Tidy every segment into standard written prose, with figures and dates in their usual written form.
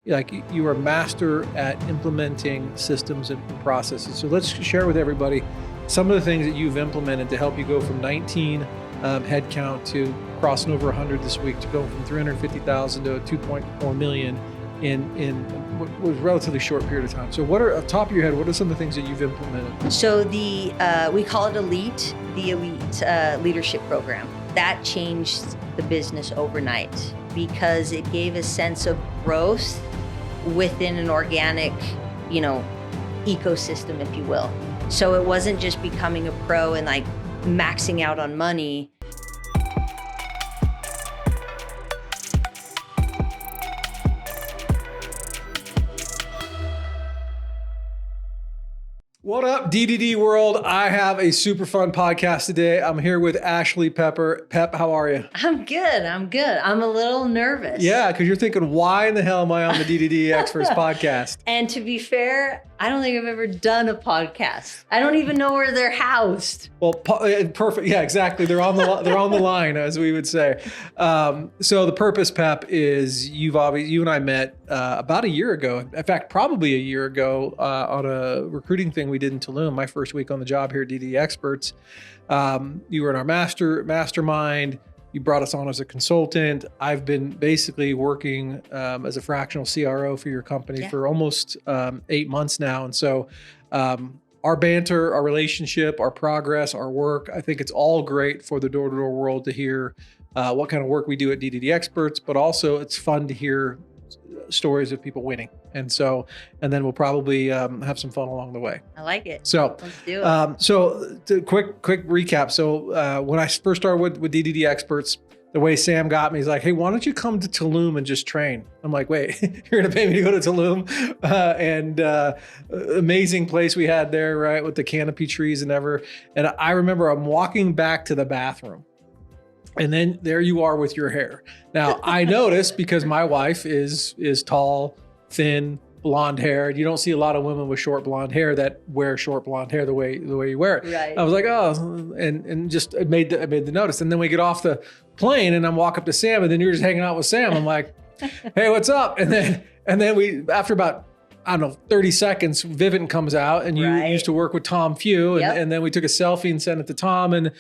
like you are a master at implementing systems and processes. So let's share with everybody some of the things that you've implemented to help you go from 19 headcount to crossing over 100 this week, to go from 350,000 to 2.4 million in what was a relatively short period of time. So what are, off the top of your head, what are some of the things that you've implemented? So we call it the elite leadership program. That changed the business overnight because it gave a sense of growth within an organic, ecosystem, if you will. So it wasn't just becoming a pro and like maxing out on money. What up, DDD world? I have a super fun podcast today. I'm here with Ashleigh Pepper. Pep, how are you? I'm good. I'm a little nervous. Yeah, because you're thinking, why in the hell am I on the DDD Experts podcast? And to be fair, I don't think I've ever done a podcast. I don't even know where they're housed. Well, perfect. Yeah, exactly. They're on the line, as we would say. So the purpose, Pep, is you and I met about a year ago. In fact, probably a year ago on a recruiting thing we did in Tulum. My first week on the job here at DDD Experts. You were in our mastermind. You brought us on as a consultant. I've been basically working as a fractional CRO for your company for almost 8 months now. And so our banter, our relationship, our progress, our work, I think it's all great for the door-to-door world to hear what kind of work we do at DDD Experts, but also it's fun to hear stories of people winning. And then we'll probably have some fun along the way. I like it. So let's do it. So quick recap. So when I first started with DDD Experts, the way Sam got me, he's like, hey, why don't you come to Tulum and just train? I'm like, wait, you're going to pay me to go to Tulum? Amazing place we had there, right? With the canopy trees and And I remember I'm walking back to the bathroom. And then there you are with your hair. Now I noticed, because my wife is tall, thin, blonde hair. You don't see a lot of women with short blonde hair that wear short blonde hair the way you wear it. Right. I was like, oh, and just I made the notice. And then we get off the plane and I'm walking up to Sam, and then you're just hanging out with Sam. I'm like, hey, what's up? And then we, after about, I don't know, 30 seconds, Vivint comes out, and you used to work with Tom Few, and then we took a selfie and sent it to Tom, and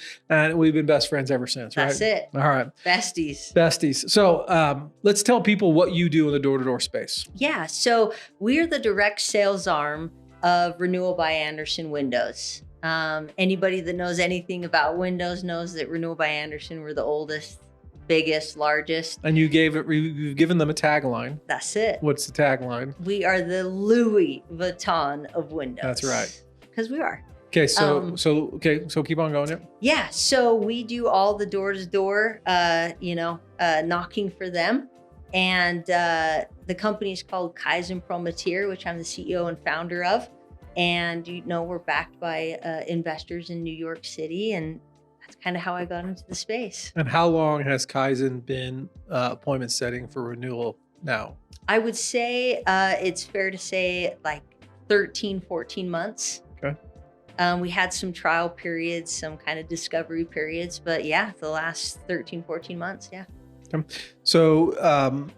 we've been best friends ever since, right? That's it. All right. Besties. So let's tell people what you do in the door-to-door space. Yeah. So we're the direct sales arm of Renewal by Andersen Windows. Anybody that knows anything about Windows knows that Renewal by Andersen, we're the oldest, biggest, largest. And you've given them a tagline. That's it. What's the tagline? We are the Louis Vuitton of Windows. That's right. Because we are. Okay, so keep on going. Yeah, so we do all the door-to-door, knocking for them. And the company is called Kaizen Promittere, which I'm the CEO and founder of. And, we're backed by investors in New York City, and that's kind of how I got into the space. And how long has Kaizen been appointment setting for renewal now? I would say it's fair to say like 13, 14 months. Okay. We had some trial periods, some kind of discovery periods, but yeah, the last 13, 14 months, yeah. Okay. So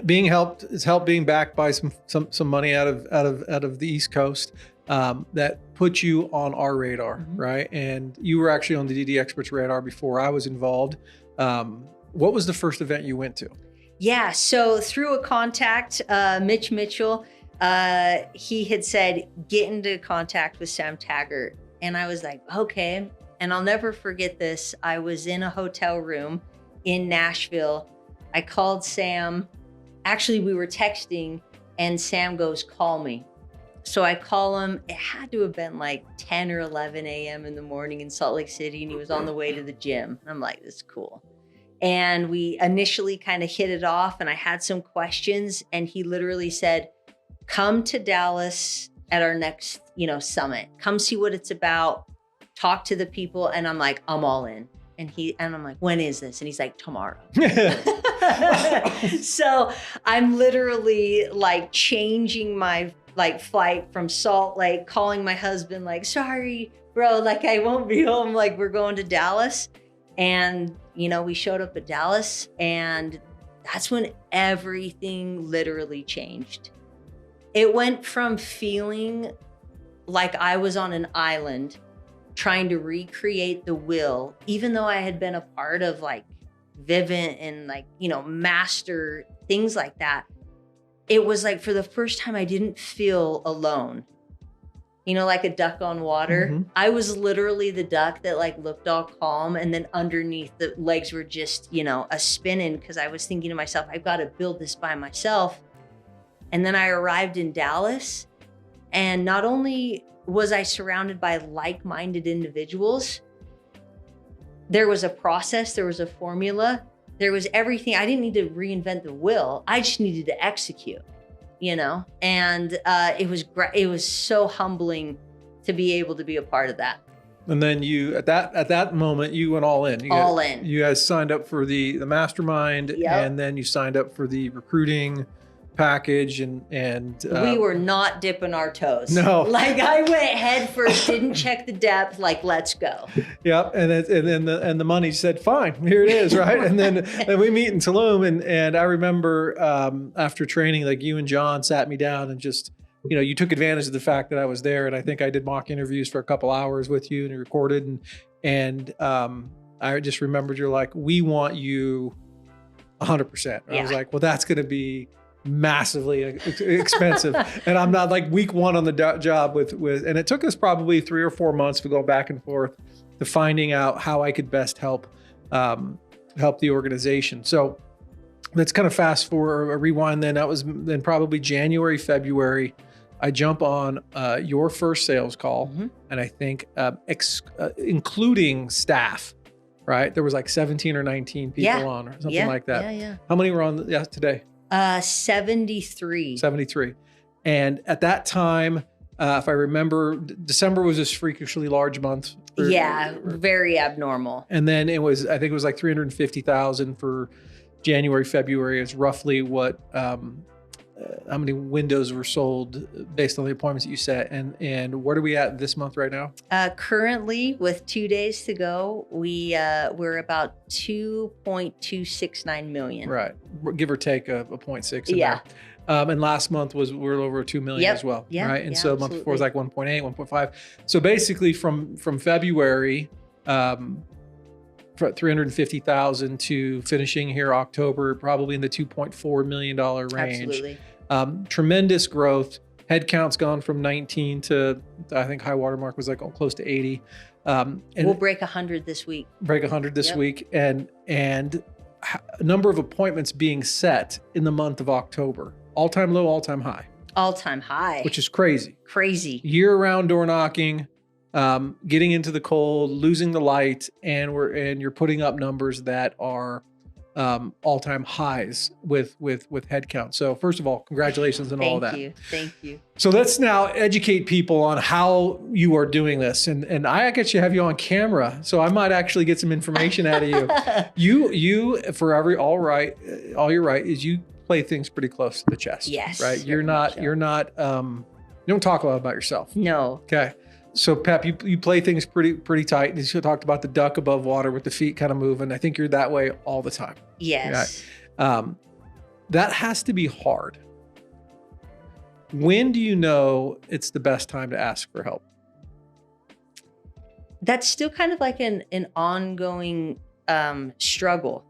being backed by some money out of the East Coast. That put you on our radar, right? And you were actually on the DD Experts radar before I was involved. What was the first event you went to? Yeah, so through a contact, Mitch Mitchell, he had said, get into contact with Sam Taggart. And I was like, okay. And I'll never forget this. I was in a hotel room in Nashville. I called Sam. Actually, we were texting, and Sam goes, call me. So I call him. It had to have been like 10 or 11 a.m. in the morning in Salt Lake City, and he was on the way to the gym. I'm like, this is cool. And we initially kind of hit it off, and I had some questions, and he literally said, come to Dallas at our next, summit. Come see what it's about. Talk to the people. And I'm like, I'm all in. And I'm like, when is this? And he's like, tomorrow. So I'm literally like changing my flight from Salt Lake, calling my husband like, sorry, bro, like I won't be home. Like we're going to Dallas. And, we showed up at Dallas, and that's when everything literally changed. It went from feeling like I was on an island trying to recreate the will, even though I had been a part of like Vivint and like, you know, Master, things like that. It was like for the first time, I didn't feel alone. You know, like a duck on water. Mm-hmm. I was literally the duck that like looked all calm, and then underneath the legs were just, you know, a spinning, because I was thinking to myself, I've got to build this by myself. And then I arrived in Dallas, and not only was I surrounded by like-minded individuals, there was a process, there was a formula, there was everything. I didn't need to reinvent the wheel. I just needed to execute. You know, and it was great. It was so humbling to be able to be a part of that. And then you, at that moment, you went all in. You guys signed up for the mastermind, and then you signed up for the recruiting package, and we were not dipping our toes. No, like I went head first, didn't check the depth. Like, let's go. Yep, and then the money said, fine, here it is, right? And then we meet in Tulum, and I remember after training, like you and John sat me down and just, you know, you took advantage of the fact that I was there, and I think I did mock interviews for a couple hours with you, and you recorded, and I just remembered you're like, we want you 100%. I was like, well, that's going to be massively expensive. And I'm not like week one on the job with, and it took us probably 3 or 4 months to go back and forth to finding out how I could best help the organization. So let's kind of fast forward or rewind then. That was then probably January, February. I jump on your first sales call, and I think including staff, right? There was like 17 or 19 people on or something like that. Yeah. How many were on today? 73. 73. And at that time, if I remember, December was this freakishly large month. Very abnormal. And then I think it was like 350,000 for January, February is roughly what, how many windows were sold based on the appointments that you set. And where are we at this month right now? Currently, with 2 days to go, we're about 2.269 million. Right. Give or take a 0.6 in there. And last month we're over 2 million as well. Yeah, right. And so the month before was like 1.8, 1.5. So basically from February, 350,000 to finishing here October, probably in the $2.4 million range. Absolutely. Tremendous growth. Headcount's gone from 19 to, I think high watermark was like close to 80. And we'll break 100 this week. Week. And a number of appointments being set in the month of October. All-time low, all-time high. All-time high. Which is crazy. Crazy. Year-round door knocking. Getting into the cold, losing the light, and you're putting up numbers that are all-time highs with headcount. So first of all, congratulations on all that. Thank you. So let's now educate people on how you are doing this, and I actually have you on camera, so I might actually get some information out of you. You all you're right is you play things pretty close to the chest. Yes. Right. You're not. You don't talk a lot about yourself. No. Okay. So Pep, you play things pretty tight. You talked about the duck above water with the feet kind of moving. I think you're that way all the time. Yes. Right? That has to be hard. When do you know it's the best time to ask for help? That's still kind of like an ongoing struggle.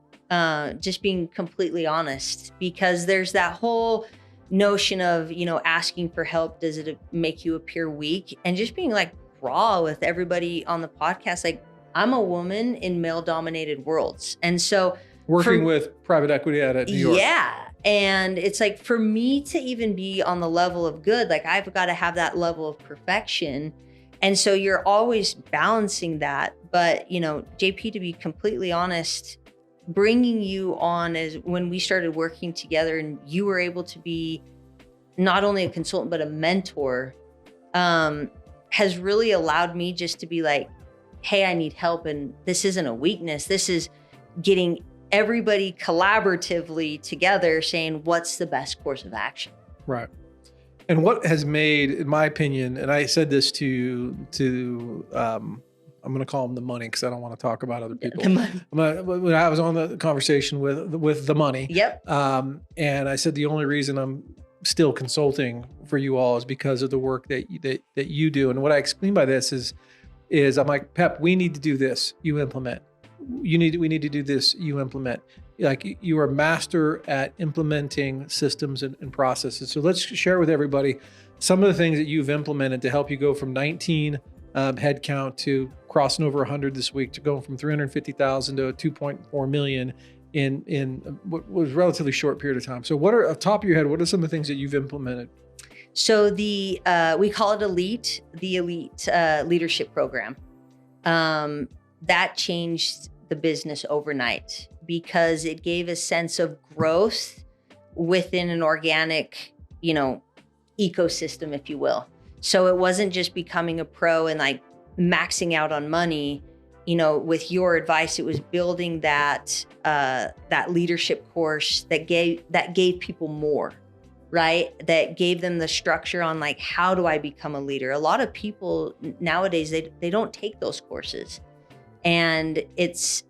Just being completely honest, because there's that whole notion of, asking for help, does it make you appear weak? And just being like raw with everybody on the podcast, like I'm a woman in male dominated worlds. And so working with private equity out of New York. Yeah. And it's like, for me to even be on the level of good, like I've got to have that level of perfection. And so you're always balancing that. But, JP, to be completely honest, bringing you on is when we started working together, and you were able to be not only a consultant, but a mentor, has really allowed me just to be like, hey, I need help. And this isn't a weakness. This is getting everybody collaboratively together saying, what's the best course of action? Right. And what has made, in my opinion, and I said this to I'm going to call them the money because I don't want to talk about other people. The money. When I was on the conversation with the money, Yep. and I said the only reason I'm still consulting for you all is because of the work that you do. And what I explain by this is I'm like, Pep, we need to do this. You implement. We need to do this. You implement. Like, you are a master at implementing systems and processes. So let's share with everybody some of the things that you've implemented to help you go from 19 headcount to crossing over 100 this week, to going from 350,000 to 2.4 million in what was a relatively short period of time. So what are, off the top of your head, what are some of the things that you've implemented? So we call it the elite leadership program. That changed the business overnight because it gave a sense of growth within an organic, ecosystem, if you will. So it wasn't just becoming a pro and like maxing out on money. With your advice, it was building that leadership course that gave people more, right? That gave them the structure on like, how do I become a leader? A lot of people nowadays, they don't take those courses. And it's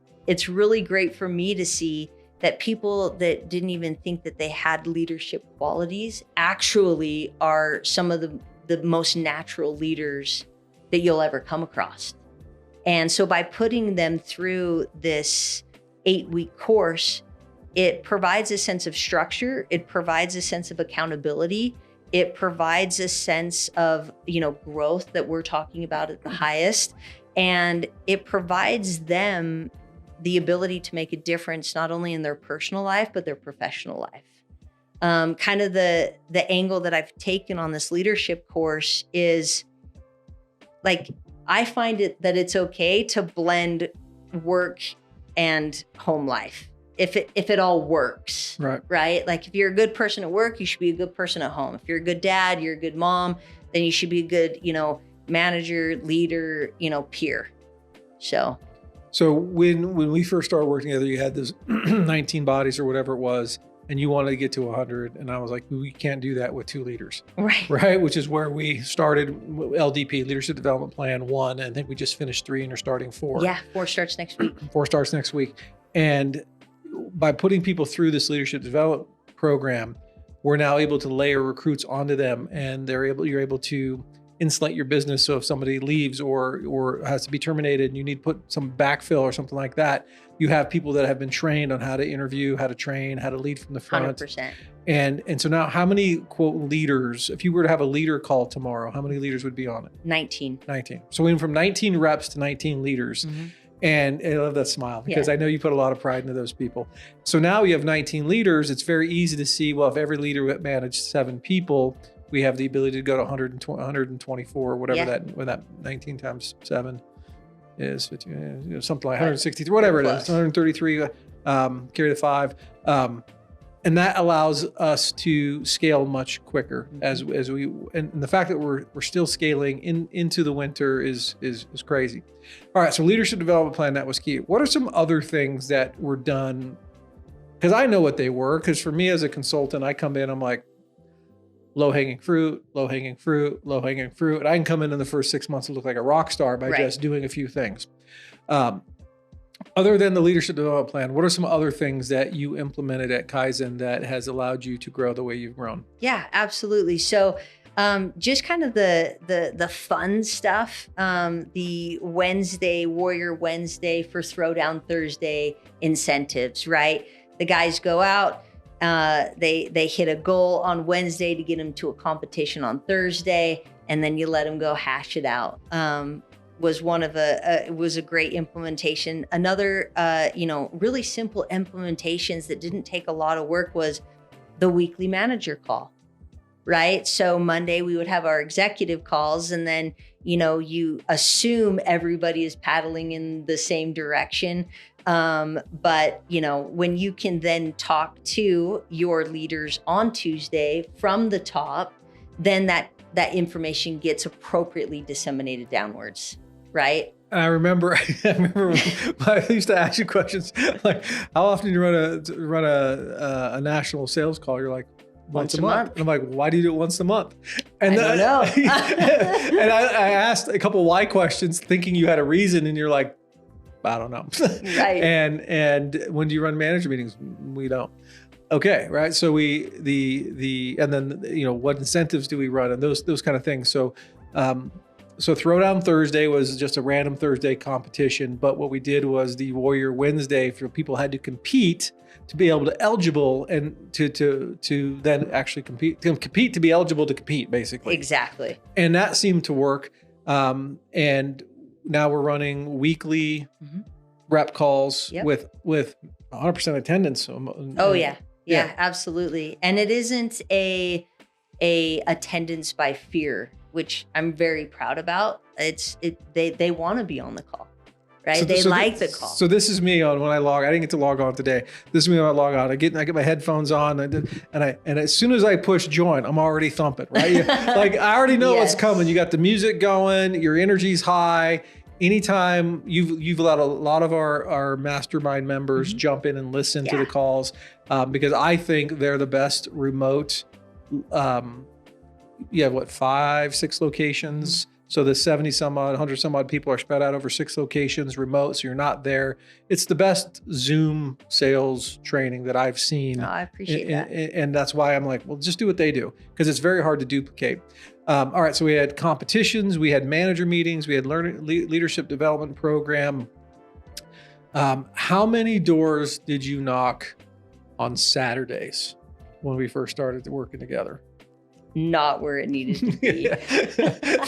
really great for me to see that people that didn't even think that they had leadership qualities actually are some of the most natural leaders that you'll ever come across. And so by putting them through this 8-week course, it provides a sense of structure. It provides a sense of accountability. It provides a sense of, growth that we're talking about at the highest. And it provides them the ability to make a difference, not only in their personal life, but their professional life. Kind of the angle that I've taken on this leadership course is like, I find that it's okay to blend work and home life if it all works, right? Like, if you're a good person at work, you should be a good person at home. If you're a good dad, you're a good mom, then you should be a good, manager, leader, peer. So when we first started working together, you had those 19 bodies or whatever it was, and you wanted to get to 100. And I was like, we can't do that with 2 leaders. Right. Which is where we started LDP, Leadership Development Plan 1. And I think we just finished 3 and are starting 4. Yeah, 4 starts next week. 4 starts next week. And by putting people through this leadership development program, we're now able to layer recruits onto them, and you're able to insulate your business. So if somebody leaves or has to be terminated and you need to put some backfill or something like that, you have people that have been trained on how to interview, how to train, how to lead from the front. 100%. And so now, how many quote leaders, if you were to have a leader call tomorrow, how many leaders would be on it? 19. So we went from 19 reps to 19 leaders. Mm-hmm. And I love that smile because I know you put a lot of pride into those people. So now we have 19 leaders. It's very easy to see, well, if every leader managed 7 people, we have the ability to go to 124 or whatever when that 19 times 7 is, 50, something like 163, whatever it is, 133, carry the 5. And that allows us to scale much quicker as we, and the fact that we're still scaling into the winter is crazy. All right, so leadership development plan, that was key. What are some other things that were done? Because I know what they were, because for me as a consultant, I come in, I'm like, low-hanging fruit. And I can come in the first 6 months and look like a rock star by just doing a few things. Other than the leadership development plan, what are some other things that you implemented at Kaizen that has allowed you to grow the way you've grown? Yeah, absolutely. So just kind of the fun stuff, the Warrior Wednesday for Throwdown Thursday incentives, right? The guys go out, they hit a goal on Wednesday to get them to a competition on Thursday, and then you let them go hash it out. Was a great implementation. Another, really simple implementations that didn't take a lot of work was the weekly manager call, right? So Monday we would have our executive calls, and then, you assume everybody is paddling in the same direction. But when you can then talk to your leaders on Tuesday from the top, then that information gets appropriately disseminated downwards. Right. And I remember I used to ask you questions like, how often do you run a national sales call? You're like, once a month. And I'm like, why do you do it once a month? And I don't know. And I asked a couple why questions thinking you had a reason, and you're like, I don't know. Right. And when do you run manager meetings? We don't. Okay, right. So and then what incentives do we run, and those kind of things. So Throwdown Thursday was just a random Thursday competition, but what we did was the Warrior Wednesday, for people had to compete to be able to eligible and to then actually compete to be eligible to compete, basically. Exactly. And that seemed to work. And now we're running weekly rep calls with 100% attendance. Oh yeah, absolutely. And it isn't a attendance by fear, which I'm very proud about. They want to be on the call, right? They like the call. So this is me on when I log. I didn't get to log on today. This is me when I log on. I get my headphones on, and as soon as I push join, I'm already thumping, right? Like I already know what's coming. You got the music going. Your energy's high. Anytime you've let a lot of our mastermind members jump in and listen to the calls, because I think they're the best remote. You have 5, 6 locations. So the 70 some odd, 100 some odd people are spread out over 6 locations remote. So you're not there. It's the best Zoom sales training that I've seen. Oh, I appreciate that. And that's why I'm like, well, just do what they do, because it's very hard to duplicate. All right. So we had competitions, we had manager meetings, we had leadership development program. How many doors did you knock on Saturdays when we first started working together? Not where it needed to be.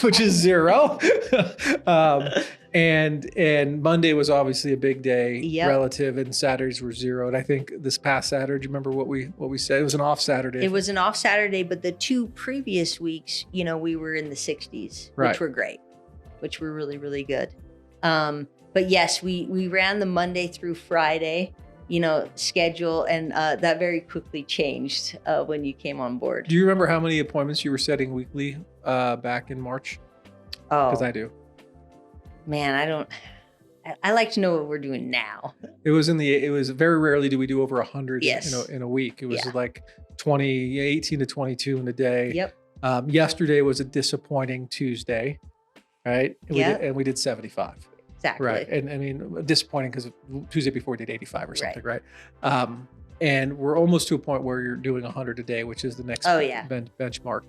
Which is 0. And Monday was obviously a big day relative, and Saturdays were 0. And I think this past Saturday, do you remember what we said? It was an off Saturday. It was an off Saturday, but the 2 previous weeks, we were in the 60s, which were great, which were really, really good. But yes, we ran the Monday through Friday schedule, and that very quickly changed when you came on board. Do you remember how many appointments you were setting weekly back in March? Oh, because I do. Man, I don't. I like to know what we're doing now. It was very rarely do we do over 100 yes. in a week. It was like 18 to 22 in a day. Yep. Yesterday was a disappointing Tuesday, right? And we did 75. Exactly. Right. And I mean, disappointing because Tuesday before we did 85 or something, right? And we're almost to a point where you're doing 100 a day, which is the next benchmark.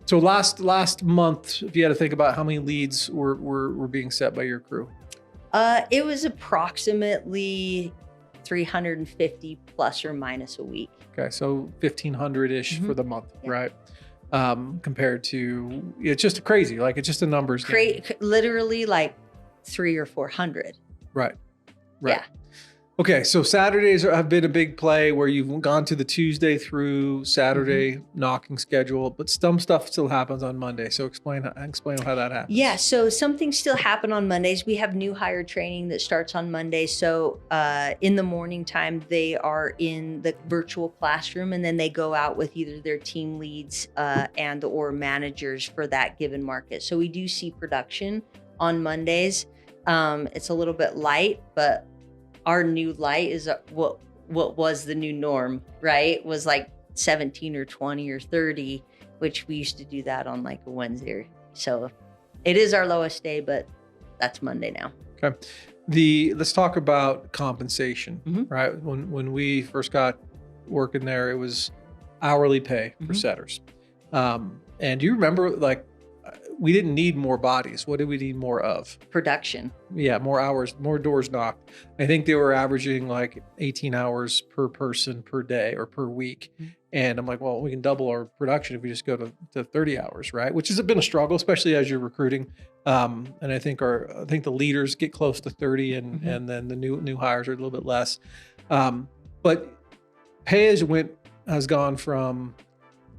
So last month, if you had to think about how many leads were being set by your crew? It was approximately 350 plus or minus a week. Okay. So 1,500-ish for the month, right? Compared to, it's just crazy. Like it's just a numbers game. Literally like 300 or 400. Right. Yeah. Okay. So Saturdays have been a big play where you've gone to the Tuesday through Saturday knocking schedule, but some stuff still happens on Monday. So explain how that happens. Yeah. So something still happen on Mondays. We have new hire training that starts on Monday. So in the morning time, they are in the virtual classroom, and then they go out with either their team leads or managers for that given market. So we do see production on Mondays. It's a little bit light, but our new light is what was the new norm, right? Was like 17 or 20 or 30, which we used to do that on like a Wednesday. So it is our lowest day, but that's Monday now. Okay. Let's talk about compensation, right? When we first got working there, it was hourly pay for setters. And do you remember, like, we didn't need more bodies. What did we need more of? Production. Yeah, more hours, more doors knocked. I think they were averaging like 18 hours per person per day or per week. And I'm like, well, we can double our production if we just go to 30 hours, right? Which has been a struggle, especially as you're recruiting. And I think the leaders get close to 30, and then the new hires are a little bit less. But pay has gone from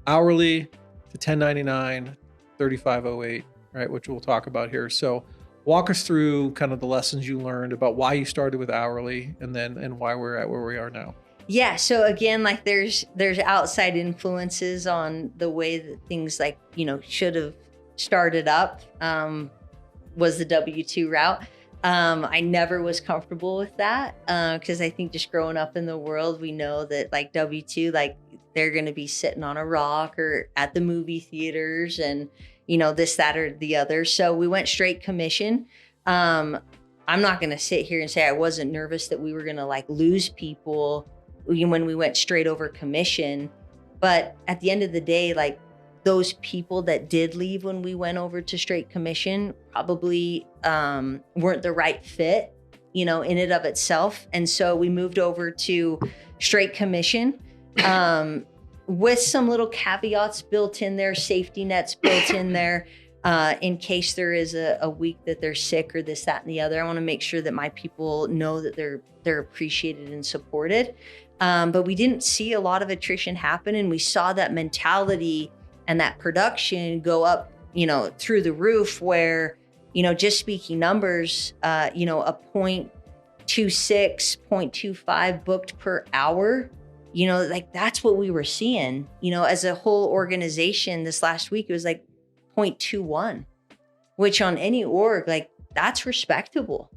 hourly to 1099. 3508, right? Which we'll talk about here. So walk us through kind of the lessons you learned about why you started with hourly and why we're at where we are now. Yeah. So again, like there's outside influences on the way that things like, should have started up, was the W-2 route. I never was comfortable with that. Cause I think just growing up in the world, we know that like W-2, like they're going to be sitting on a rock or at the movie theaters and, you know, this, that, or the other. So we went straight commission. I'm not going to sit here and say I wasn't nervous that we were going to like lose people when we went straight over commission. But at the end of the day, like those people that did leave when we went over to straight commission probably weren't the right fit, you know, in and of itself. And so we moved over to straight commission with some little caveats built in there, safety nets built in there. In case there is a week that they're sick or this, that, and the other. I want to make sure that my people know that they're appreciated and supported. But we didn't see a lot of attrition happen, and we saw that mentality and that production go up, you know, through the roof where, you know, just speaking numbers, you know, a 0.26, 0.25 booked per hour, you know, like that's what we were seeing, you know, as a whole organization this last week, it was like 0.21, which on any org, like that's respectable.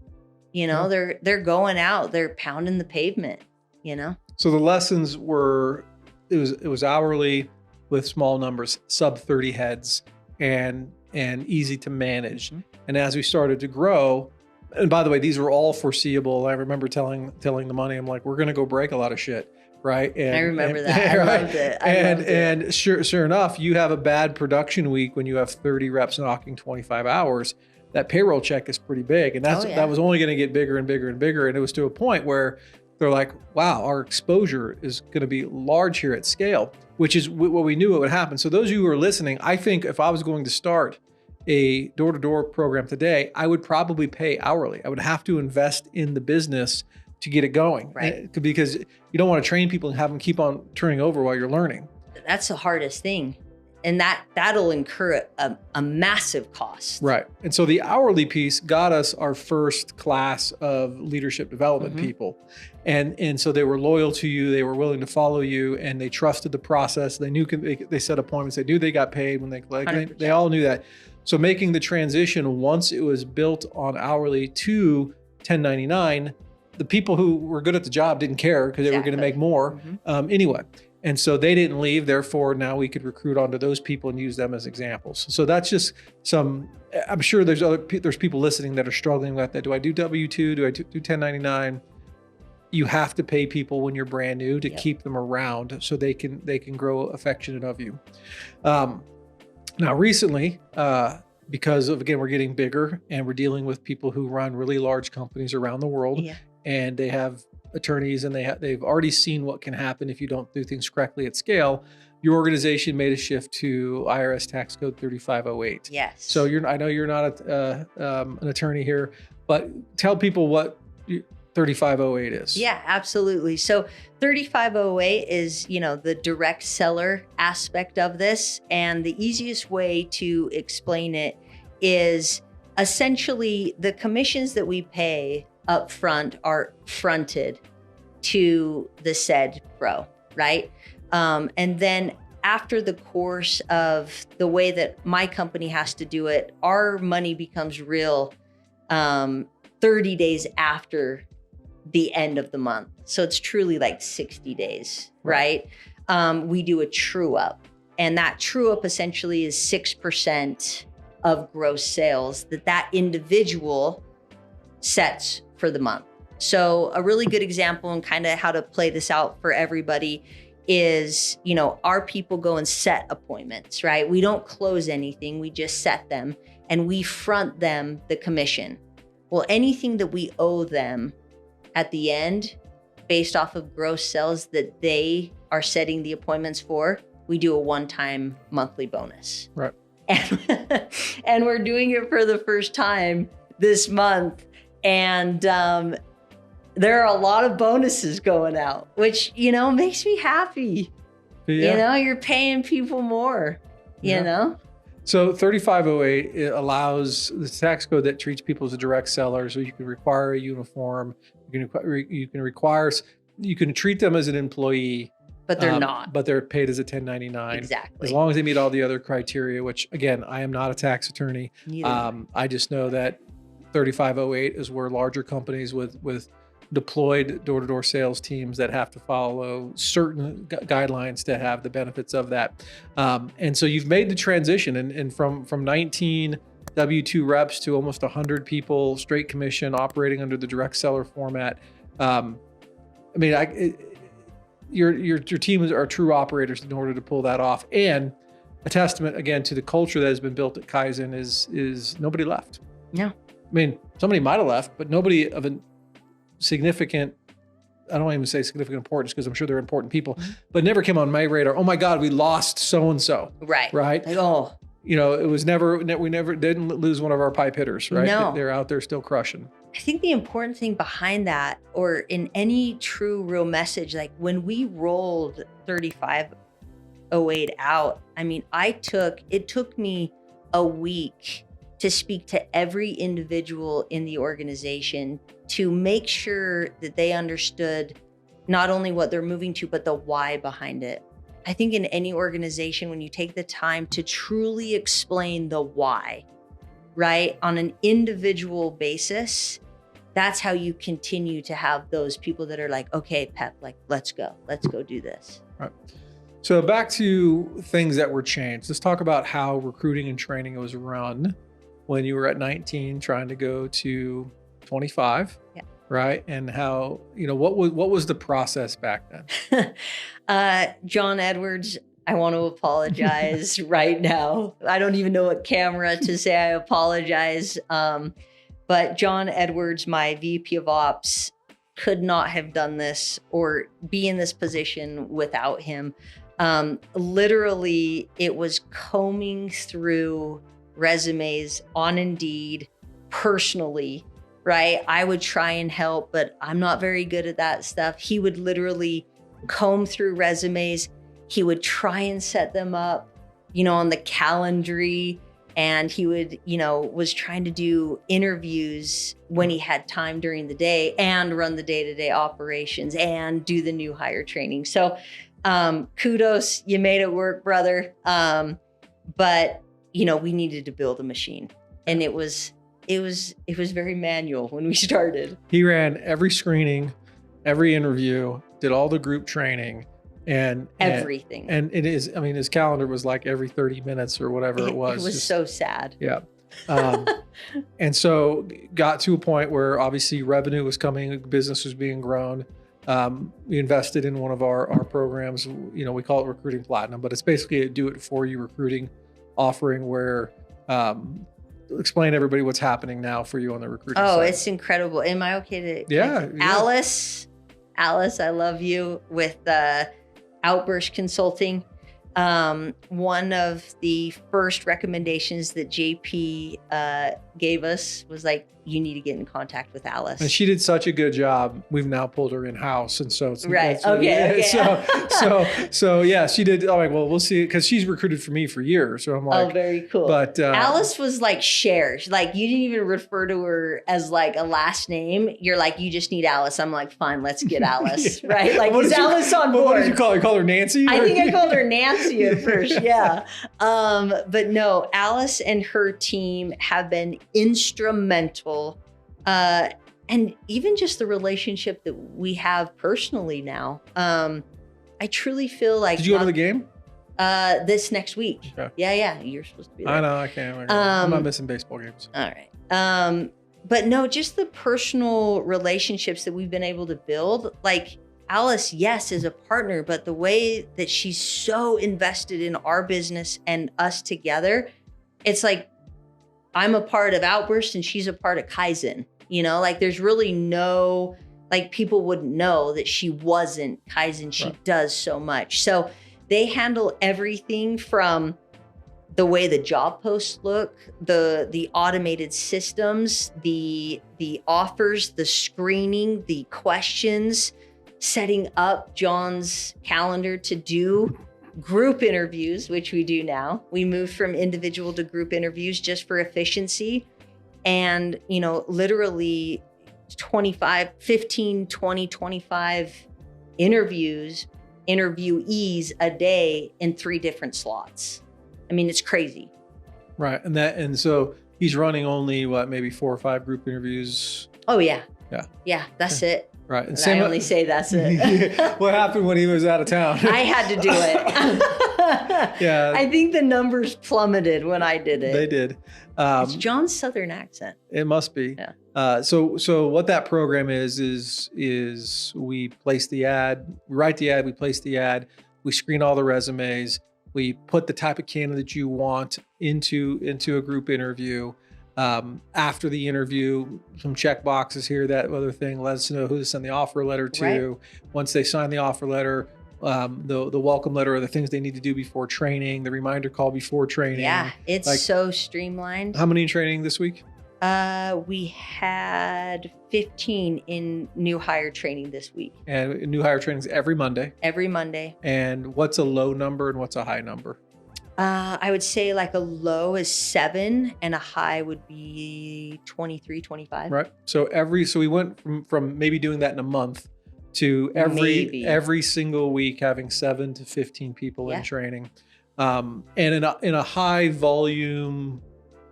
You know, they're going out, they're pounding the pavement, you know? So the lessons were, it was hourly with small numbers, sub 30 heads and easy to manage. Mm-hmm. And as we started to grow, and by the way, these were all foreseeable. I remember telling the money, I'm like, we're going to go break a lot of shit. Right. And, I remember that. I loved it. And sure enough, you have a bad production week when you have 30 reps knocking 25 hours, that payroll check is pretty big. And that was only going to get bigger and bigger and bigger. And it was to a point where they're like, wow, our exposure is going to be large here at scale, which is what we knew would happen. So those of you who are listening, I think if I was going to start a door-to-door program today, I would probably pay hourly. I would have to invest in the business to get it going, right? Because you don't want to train people and have them keep on turning over while you're learning. That's the hardest thing. And that'll incur a massive cost. Right. And so the hourly piece got us our first class of leadership development people. And so they were loyal to you. They were willing to follow you, and they trusted the process. They knew they set appointments. They knew they got paid when they all knew that. So making the transition once it was built on hourly to 1099, the people who were good at the job didn't care because they were going to make more anyway. And so they didn't leave. Therefore, now we could recruit onto those people and use them as examples. So that's just I'm sure there's people listening that are struggling with that. Do I do W-2? Do I do 1099? You have to pay people when you're brand new to keep them around so they can grow affectionate of you. Now, recently, because of, again, we're getting bigger and we're dealing with people who run really large companies around the world. Yeah. And they have attorneys and they've already seen what can happen if you don't do things correctly at scale. Your organization made a shift to IRS tax code 3508. Yes. So I know you're not an attorney here, but tell people what 3508 is. Yeah, absolutely. So 3508 is, you know, the direct seller aspect of this. And the easiest way to explain it is essentially the commissions that we pay up front are fronted to the said pro, right? And then after the course of the way that my company has to do it, our money becomes real 30 days after the end of the month. So it's truly like 60 days, right? We do a true up, and that true up essentially is 6% of gross sales that individual sets for the month. So a really good example and kind of how to play this out for everybody is, you know, our people go and set appointments, right? We don't close anything, we just set them and we front them the commission. Well, anything that we owe them at the end, based off of gross sales that they are setting the appointments for, we do a one-time monthly bonus. Right. And we're doing it for the first time this month. And there are a lot of bonuses going out, which, you know, makes me happy. Yeah. You know, you're paying people more, you know? So 3508 it allows the tax code that treats people as a direct seller. So you can require a uniform. You can treat them as an employee. But they're not. But they're paid as a 1099. Exactly. As long as they meet all the other criteria, which again, I am not a tax attorney. Neither. I just know that 3508 is where larger companies with deployed door-to-door sales teams that have to follow certain guidelines to have the benefits of that. And so you've made the transition and from 19 W2 reps to almost 100 people, straight commission, operating under the direct seller format. Your teams are true operators in order to pull that off. And a testament again to the culture that has been built at Kaizen is nobody left. No. I mean, somebody might have left, but nobody of a significant, I don't even say significant importance because I'm sure they're important people, but never came on my radar. Oh my God, we lost so-and-so. Right. Right. Like, oh, It was never, we never didn't lose one of our pipe hitters, right? No. They're out there still crushing. I think the important thing behind that, or in any true real message, like when we rolled 3508 out, I mean, it took me a week to speak to every individual in the organization to make sure that they understood not only what they're moving to, but the why behind it. I think in any organization, when you take the time to truly explain the why, right, on an individual basis, that's how you continue to have those people that are like, okay, Pep, like, let's go do this. Right. So back to things that were changed. Let's talk about how recruiting and training was run when you were at 19, trying to go to 25. Yeah. Right. And how, what was the process back then? John Edwards, I want to apologize right now. I don't even know what camera to say I apologize. But John Edwards, my VP of Ops, could not have done this or be in this position without him. Literally, it was combing through resumes on Indeed personally, right? I would try and help, but I'm not very good at that stuff. He would literally comb through resumes. He would try and set them up, on the Calendly. And he would, was trying to do interviews when he had time during the day and run the day-to-day operations and do the new hire training. So kudos, you made it work, brother. But, we needed to build a machine. And it was very manual when we started. He ran every screening, every interview, did all the group training. And everything. And it is, his calendar was like every 30 minutes or whatever it was. It was so sad. Yeah. And so got to a point where obviously revenue was coming, business was being grown. We invested in one of our programs, we call it Recruiting Platinum, but it's basically a do it for you recruiting offering where, explain to everybody what's happening now for you on the recruiting side. Oh, it's incredible. Am I okay to? Yeah. Alice, I love you with Outburst Consulting. One of the first recommendations that JP gave us was like, you need to get in contact with Alice. And she did such a good job. We've now pulled her in house, and so it's right. It's, Okay. So yeah, she did. I'm like, well, we'll see, because she's recruited for me for years. So I'm like, oh, very cool. But Alice was like Cher. Like, you didn't even refer to her as like a last name. You're like, you just need Alice. I'm like, fine, let's get Alice. Yeah. Right? Like, is Alice on board? What did you call her? You call her Nancy? I think I called her Nancy at first. Yeah. But no, Alice and her team have been instrumental. And even just the relationship that we have personally now. I truly feel like. Did you go to the game? This next week. Okay. Yeah. You're supposed to be there. I know, I can't. I'm not missing baseball games. All right. But no, just the personal relationships that we've been able to build. Like, Alice, yes, is a partner, but the way that she's so invested in our business and us together, it's like I'm a part of Outburst and she's a part of Kaizen. Like, there's really no, like, people wouldn't know that she wasn't Kaizen. She does so much. So they handle everything from the way the job posts look, the automated systems, the offers, the screening, the questions, setting up John's calendar to do group interviews, which we do now. We moved from individual to group interviews just for efficiency. And, literally 15, 20, 25 interviewees a day in 3 different slots. I mean, it's crazy. Right. And so he's running only maybe 4 or 5 group interviews. Oh, yeah. Yeah. Yeah, that's it. Right. And I only say that's it. What happened when he was out of town? I had to do it. Yeah. I think the numbers plummeted when I did it. They did. It's John's Southern accent. It must be. Yeah. So what that program is we place the ad, we write the ad, we place the ad, we screen all the resumes, we put the type of candidate you want into a group interview. After the interview, some check boxes here, that other thing, let us know who to send the offer letter to. Right. Once they sign the offer letter, the welcome letter are the things they need to do before training, the reminder call before training. Yeah, it's so streamlined. How many in training this week? We had 15 in new hire training this week. And new hire trainings every Monday. Every Monday. And what's a low number and what's a high number? I would say like a low is 7 and a high would be 23, 25. Right. So we went from maybe doing that in a month to every single week having 7 to 15 people in training. And in a high volume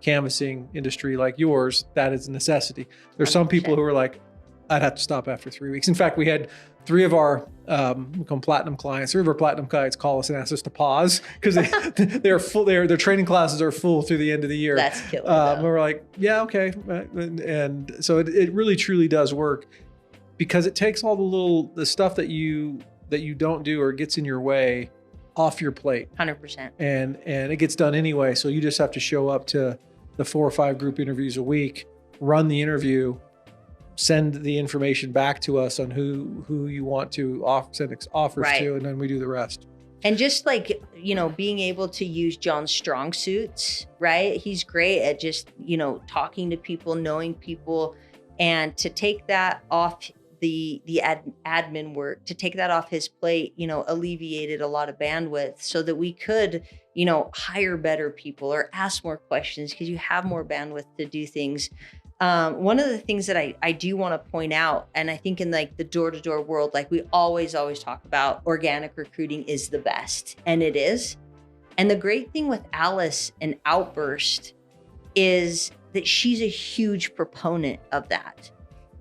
canvassing industry like yours, that is a necessity. There's some people who are like, I'd have to stop after 3 weeks. In fact, we had 3 of our platinum clients, 3 of our platinum clients call us and ask us to pause because they're full. Their training classes are full through the end of the year. That's killer. We're like, yeah, okay. And so it really truly does work because it takes all the stuff that you don't do or gets in your way off your plate. 100%. And it gets done anyway. So you just have to show up to the 4 or 5 group interviews a week, run the interview, send the information back to us on who you want to send offers to, and then we do the rest. And just like, being able to use John's strong suits, right? He's great at just, talking to people, knowing people, and to take that off the admin work, to take that off his plate, alleviated a lot of bandwidth so that we could, hire better people or ask more questions because you have more bandwidth to do things. One of the things that I do want to point out, and I think in like the door-to-door world, like we always talk about, organic recruiting is the best, and it is. And the great thing with Alice and Outburst is that she's a huge proponent of that.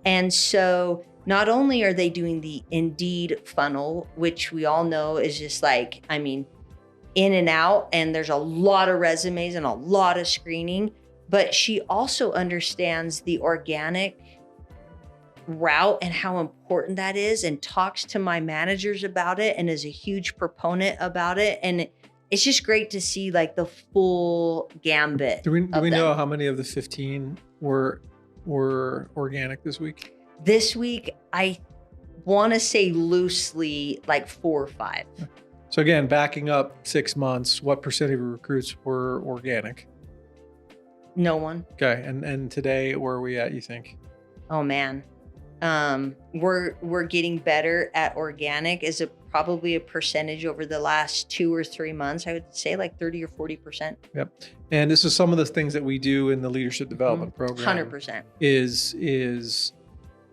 And so not only are they doing the Indeed funnel, which we all know is just like, in and out, and there's a lot of resumes and a lot of screening, but she also understands the organic route and how important that is, and talks to my managers about it and is a huge proponent about it. And it's just great to see like the full gambit. Do we know how many of the 15 were organic this week? This week, I want to say loosely like 4 or 5. So again, backing up 6 months, what percentage of recruits were organic? No one. Okay, and today, where are we at, you think? Oh man, we're getting better at organic. Is probably a percentage over the last 2 or 3 months. I would say like 30 or 40%. Yep, and this is some of the things that we do in the leadership development program. 100%. Is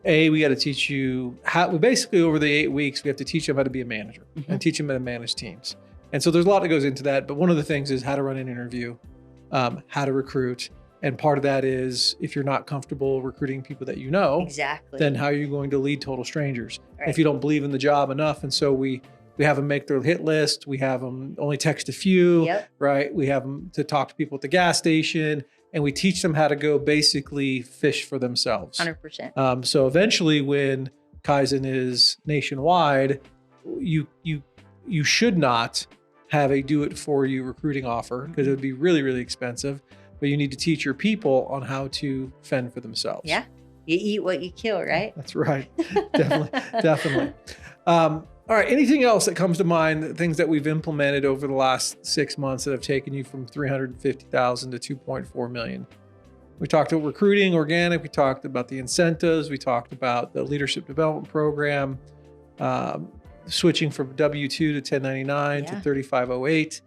we got to teach you how. Basically, over the 8 weeks, we have to teach them how to be a manager and teach them how to manage teams. And so there's a lot that goes into that. But one of the things is how to run an interview. How to recruit. And part of that is if you're not comfortable recruiting people that exactly, then how are you going to lead total strangers? Right. If you don't believe in the job enough. And so we have them make their hit list. We have them only text a few, right? We have them to talk to people at the gas station, and we teach them how to go basically fish for themselves. 100%. So eventually when Kaizen is nationwide, you should not have a do-it-for-you recruiting offer because it would be really, really expensive. But you need to teach your people on how to fend for themselves. Yeah, you eat what you kill, right? That's right. Definitely. All right. Anything else that comes to mind? Things that we've implemented over the last 6 months that have taken you from 350,000 to 2.4 million. We talked about recruiting, organic. We talked about the incentives. We talked about the leadership development program. Switching from W-2 to 1099 to 3508.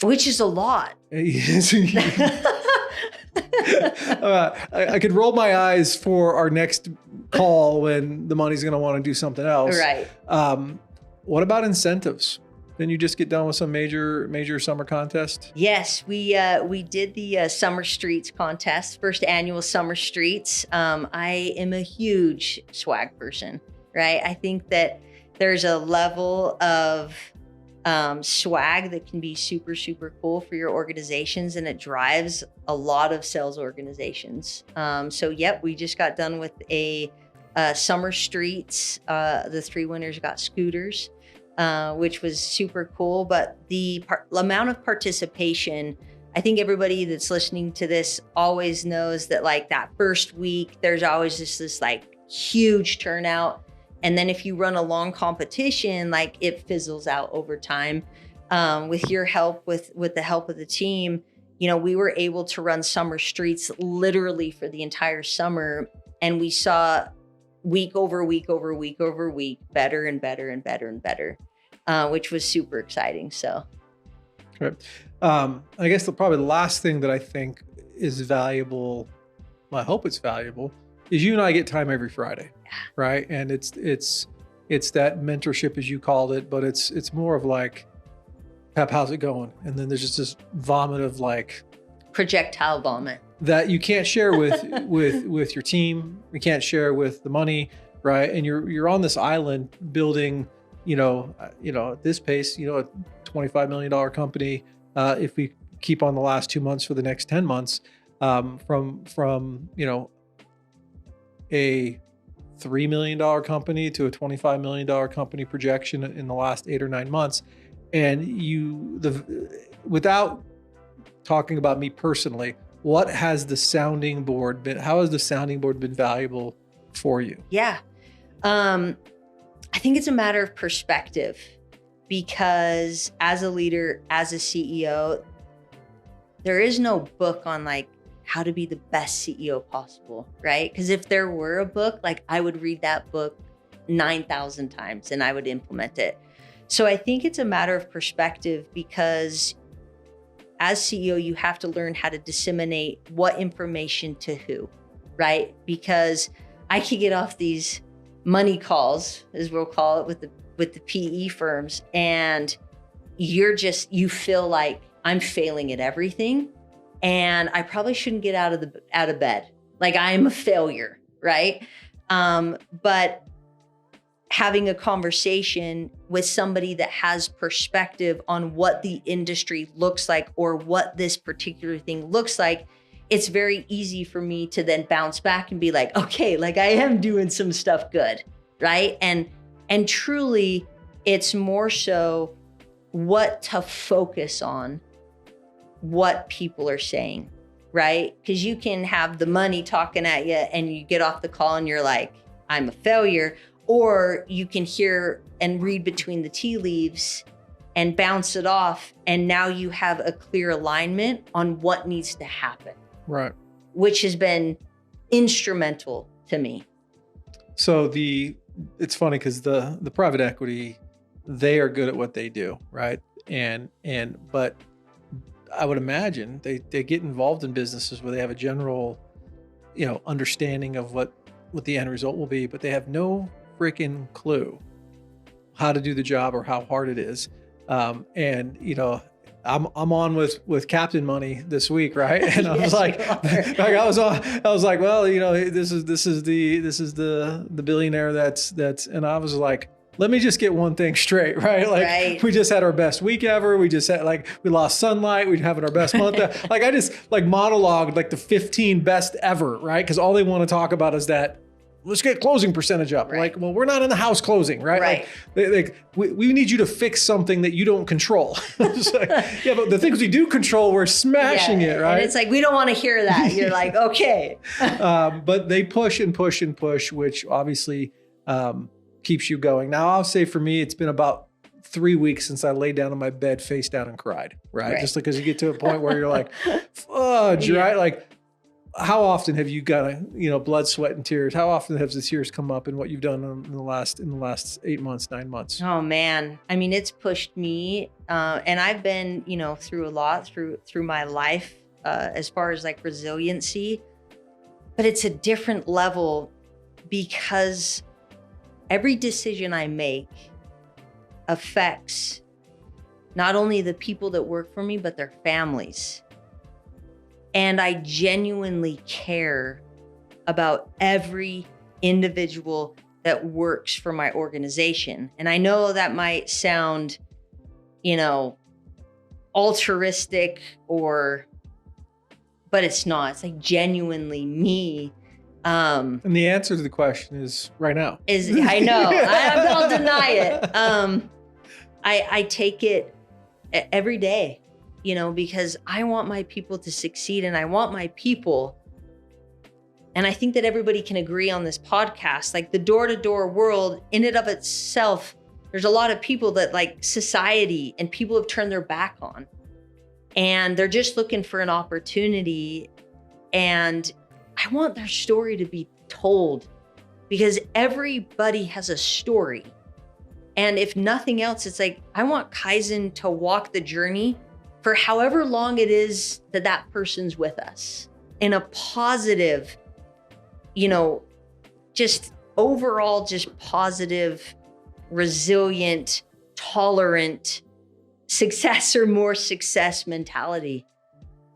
Which is a lot. I could roll my eyes for our next call when the money's going to want to do something else. Right. What about incentives? Didn't you just get done with some major summer contest? Yes, we did the Summer Streets contest, first annual Summer Streets. I am a huge swag person, right? I think that there's a level of swag that can be super, super cool for your organizations, and it drives a lot of sales organizations. So yep, we just got done with a Summer Streets. The 3 winners got scooters, which was super cool. But the amount of participation, I think everybody that's listening to this always knows that like that first week, there's always this like huge turnout. And then if you run a long competition, like it fizzles out over time. With your help, with the help of the team, we were able to run Summer Streets literally for the entire summer. And we saw week over week over week over week, better and better and better and better, which was super exciting. So. Right. I guess probably the last thing that I think is valuable, I hope it's valuable, is you and I get time every Friday, right? And it's that mentorship, as you called it, but it's more of like, Pep, how's it going? And then there's just this vomit of like projectile vomit that you can't share with with your team. You can't share with the money, right? And you're on this island building, at this pace, a $25 million company. If we keep on the last 2 months for the next 10 months, from a $3 million company to a $25 million company projection in the last 8 or 9 months. And without talking about me personally, what has the sounding board been? How has the sounding board been valuable for you? Yeah. I think it's a matter of perspective, because as a leader, as a CEO, there is no book on like how to be the best CEO possible, right? Because if there were a book, like I would read that book 9,000 times and I would implement it. So I think it's a matter of perspective, because as CEO, you have to learn how to disseminate what information to who, right? Because I could get off these money calls, as we'll call it, with the PE firms, and you feel like I'm failing at everything. And I probably shouldn't get out of bed. Like I'm a failure, right? But having a conversation with somebody that has perspective on what the industry looks like or what this particular thing looks like, it's very easy for me to then bounce back and be like, okay, like I am doing some stuff good, right? And truly, it's more so what to focus on, what people are saying, right? Because you can have the money talking at you and you get off the call and you're like, I'm a failure. Or you can hear and read between the tea leaves and bounce it off. And now you have a clear alignment on what needs to happen. Right. Which has been instrumental to me. So it's funny because the private equity, they are good at what they do, right? But I would imagine they get involved in businesses where they have a general, understanding of what the end result will be, but they have no freaking clue how to do the job or how hard it is. I'm on with Captain Money this week, right? And I was I was like, well, this is the billionaire that's, and I was like, let me just get one thing straight, right? Like right. We just had our best week ever. We just had we lost sunlight. We're having our best month. Like I just monologued like the 15 best ever, right? Because all they want to talk about is that, let's get closing percentage up. Right. Like, well, we're not in the house closing, right? Right. We need you to fix something that you don't control. Yeah, but the things we do control, we're smashing it, right? And it's like, we don't want to hear that. You're like, okay. But they push and push and push, which obviously keeps you going. Now, I'll say for me, it's been about 3 weeks since I laid down on my bed, face down, and cried, right? Just because you get to a point where you're like, fudge, right? Like, how often have you got blood, sweat, and tears? How often have the tears come up in what you've done in the last 8 months, 9 months? Oh man, I mean, it's pushed me, and I've been through a lot through my life as far as like resiliency, but it's a different level because every decision I make affects not only the people that work for me, but their families. And I genuinely care about every individual that works for my organization. And I know that might sound, altruistic but it's not. It's like genuinely me. And the answer to the question is right now. I know. I'll deny it. I take it every day, because I want my people to succeed, and I want my people. And I think that everybody can agree on this podcast, like the door-to-door world in and of itself, there's a lot of people that like society and people have turned their back on, and they're just looking for an opportunity. And I want their story to be told, because everybody has a story. And if nothing else, it's like, I want Kaizen to walk the journey for however long it is that person's with us, in a positive, just overall, just positive, resilient, tolerant, success or more success mentality.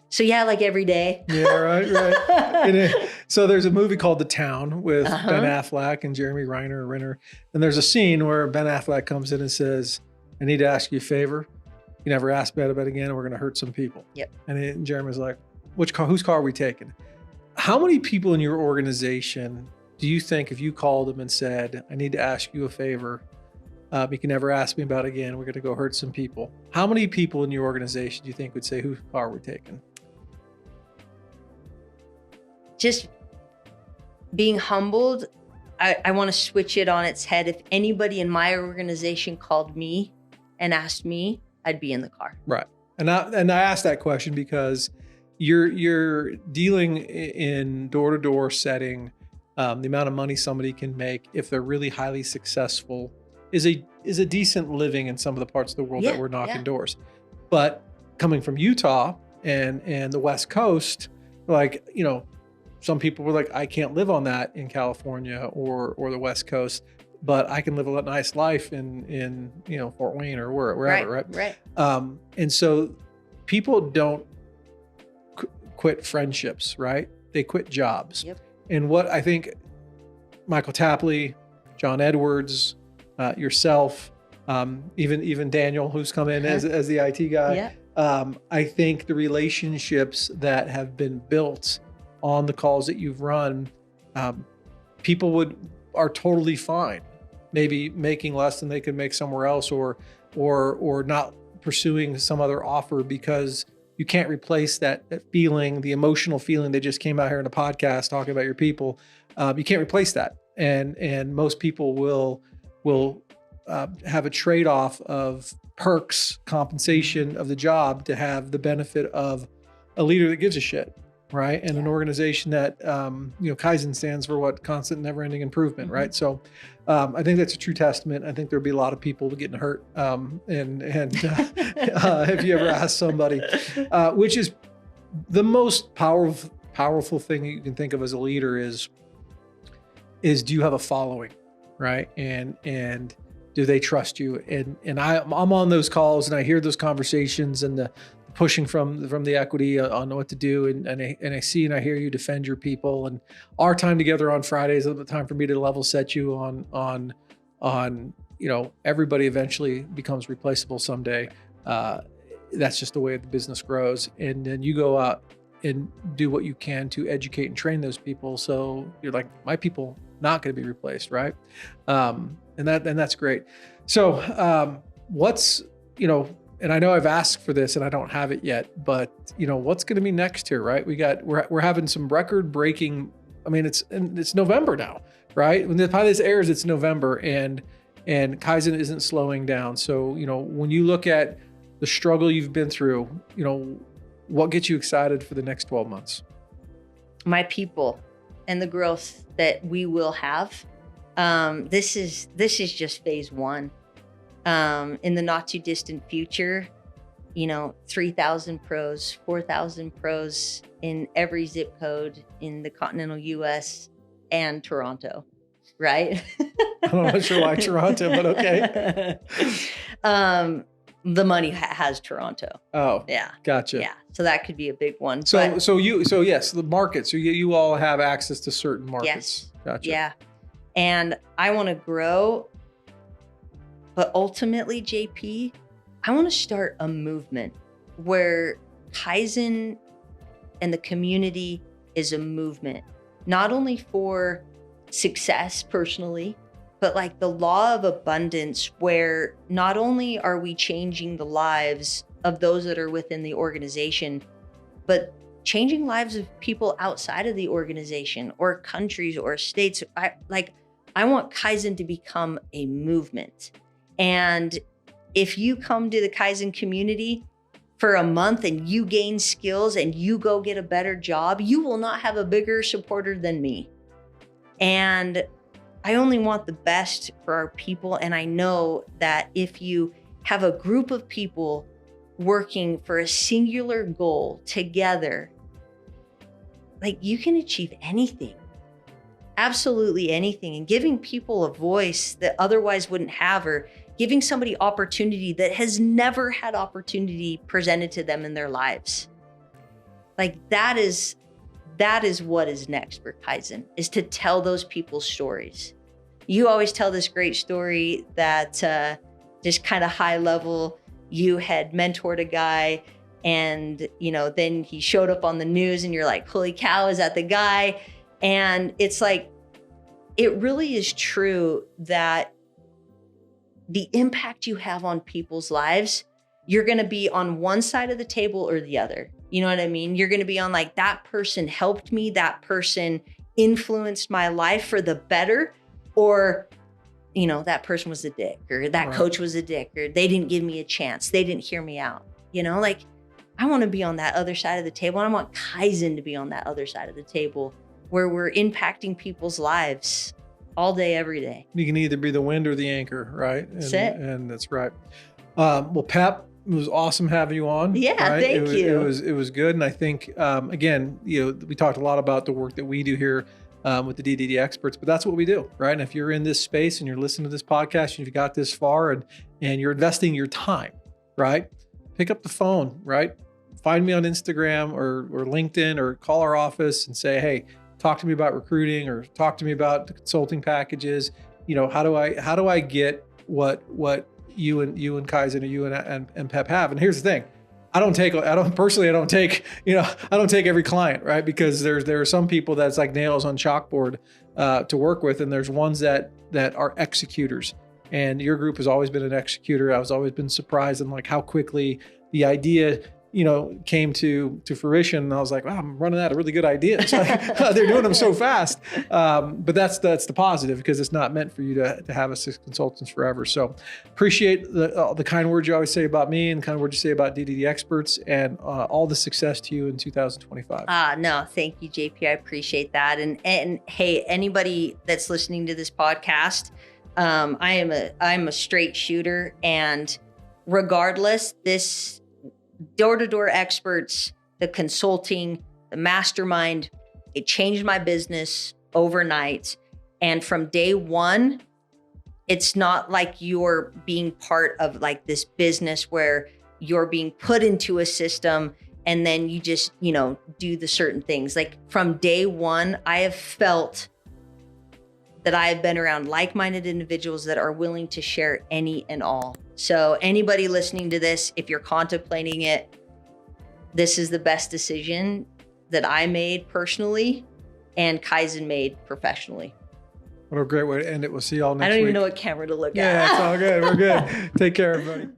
So yeah, like every day. Yeah, right. So there's a movie called The Town with Ben Affleck and Jeremy Renner. And there's a scene where Ben Affleck comes in and says, I need to ask you a favor. You never ask me about it again, and we're going to hurt some people. Yep. And Jeremy's like, whose car are we taking? How many people in your organization do you think if you called them and said, I need to ask you a favor, you can never ask me about it again, we're going to go hurt some people. How many people in your organization do you think would say, whose car are we taking? Just being humbled. I want to switch it on its head. If anybody in my organization called me and asked me, I'd be in the car. Right. And I asked that question because you're dealing in door-to-door setting. The amount of money somebody can make if they're really highly successful is a decent living in some of the parts of the world that we're knocking doors. But coming from Utah and the West Coast, like, some people were like, I can't live on that in California or the West Coast, but I can live a nice life in Fort Wayne or wherever, right? And so people don't quit friendships, right? They quit jobs. Yep. And what I think Michael Tapley, John Edwards, yourself, even Daniel, who's come in as the IT guy, I think the relationships that have been built on the calls that you've run, people are totally fine, maybe making less than they could make somewhere else, or not pursuing some other offer, because you can't replace that feeling, the emotional feeling that just came out here in a podcast talking about your people. You can't replace that, and most people will have a trade-off of perks, compensation of the job to have the benefit of a leader that gives a shit. Right. And an organization that, Kaizen stands for what? Constant, never ending improvement. Mm-hmm. Right. So I think that's a true testament. I think there'll be a lot of people getting hurt. If you ever ask somebody, which is the most powerful thing you can think of as a leader is do you have a following? Right. And do they trust you? And I'm on those calls and I hear those conversations and the pushing from the equity on what to do. And I see and I hear you defend your people, and our time together on Fridays is the time for me to level set you on everybody eventually becomes replaceable someday. That's just the way the business grows. And then you go out and do what you can to educate and train those people. So you're like, my people not going to be replaced. Right. And that's great. So what's, and I know I've asked for this and I don't have it yet, but what's going to be next here, right? We're having some record breaking. I mean, it's November now, right? When the time this airs, it's November, and Kaizen isn't slowing down. So when you look at the struggle you've been through, what gets you excited for the next 12 months? My people and the growth that we will have. This is just phase one. In the not too distant future, 3,000 pros, 4,000 pros in every zip code in the continental US and Toronto, right? I'm not sure why Toronto, but okay. the money has Toronto. Oh, Yeah. gotcha. Yeah. So that could be a big one. So But yes, the markets. So you all have access to certain markets. yes. Gotcha. Yeah. And I want to grow, but ultimately, JP, I want to start a movement where Kaizen and the community is a movement, not only for success personally, but like the law of abundance, where not only are we changing the lives of those that are within the organization, but changing lives of people outside of the organization or countries or states. I want Kaizen to become a movement. And if you come to the Kaizen community for a month and you gain skills and you go get a better job, you will not have a bigger supporter than me. And I only want the best for our people. And I know that if you have a group of people working for a singular goal together, like you can achieve anything, absolutely anything. And giving people a voice that otherwise wouldn't have, or giving somebody opportunity that has never had opportunity presented to them in their lives. Like that is what is next for Kaizen, is to tell those people's stories. You always tell this great story that just kind of high level, you had mentored a guy and, then he showed up on the news and you're like, holy cow, is that the guy? And it's like, it really is true that the impact you have on people's lives, you're going to be on one side of the table or the other. You know what I mean? You're going to be on like, that person helped me, that person influenced my life for the better, or, that person was a dick, or that Right. coach was a dick, or they didn't give me a chance. They didn't hear me out. Like I want to be on that other side of the table. And I want Kaizen to be on that other side of the table where we're impacting people's lives all day, every day. You can either be the wind or the anchor, right? That's it. And that's right. Well, Pep, it was awesome having you on. Yeah, right? thank you. It was good. And I think, again, we talked a lot about the work that we do here with the DDD experts, but that's what we do, right? And if you're in this space and you're listening to this podcast and you've got this far and you're investing your time, right? Pick up the phone, right? Find me on Instagram or LinkedIn, or call our office and say, hey, talk to me about recruiting, or talk to me about the consulting packages. How do I get what you and Kaizen, or you and Pep have? And here's the thing. I don't take every client, right? Because there are some people that's like nails on chalkboard to work with. And there's ones that are executors, and your group has always been an executor. I was always been surprised in like how quickly the idea came to fruition. And I was like, wow, I'm running out of really good ideas. Like, they're doing them so fast. But that's the positive, because it's not meant for you to have us as consultants forever. So appreciate the kind words you always say about me, and the kind words you say about DDD experts, and all the success to you in 2025. No, thank you, JP. I appreciate that. And hey, anybody that's listening to this podcast, I'm a straight shooter, and regardless, this door-to-door experts, the consulting, the mastermind, it changed my business overnight. And from day one, it's not like you're being part of like this business where you're being put into a system and then you just, do the certain things. Like from day one, I have felt that I have been around like-minded individuals that are willing to share any and all. So anybody listening to this, if you're contemplating it, this is the best decision that I made personally and Kaizen made professionally. What a great way to end it. We'll see y'all next week. I don't even know what camera to look at. Yeah, it's all good. We're good. Take care, everybody.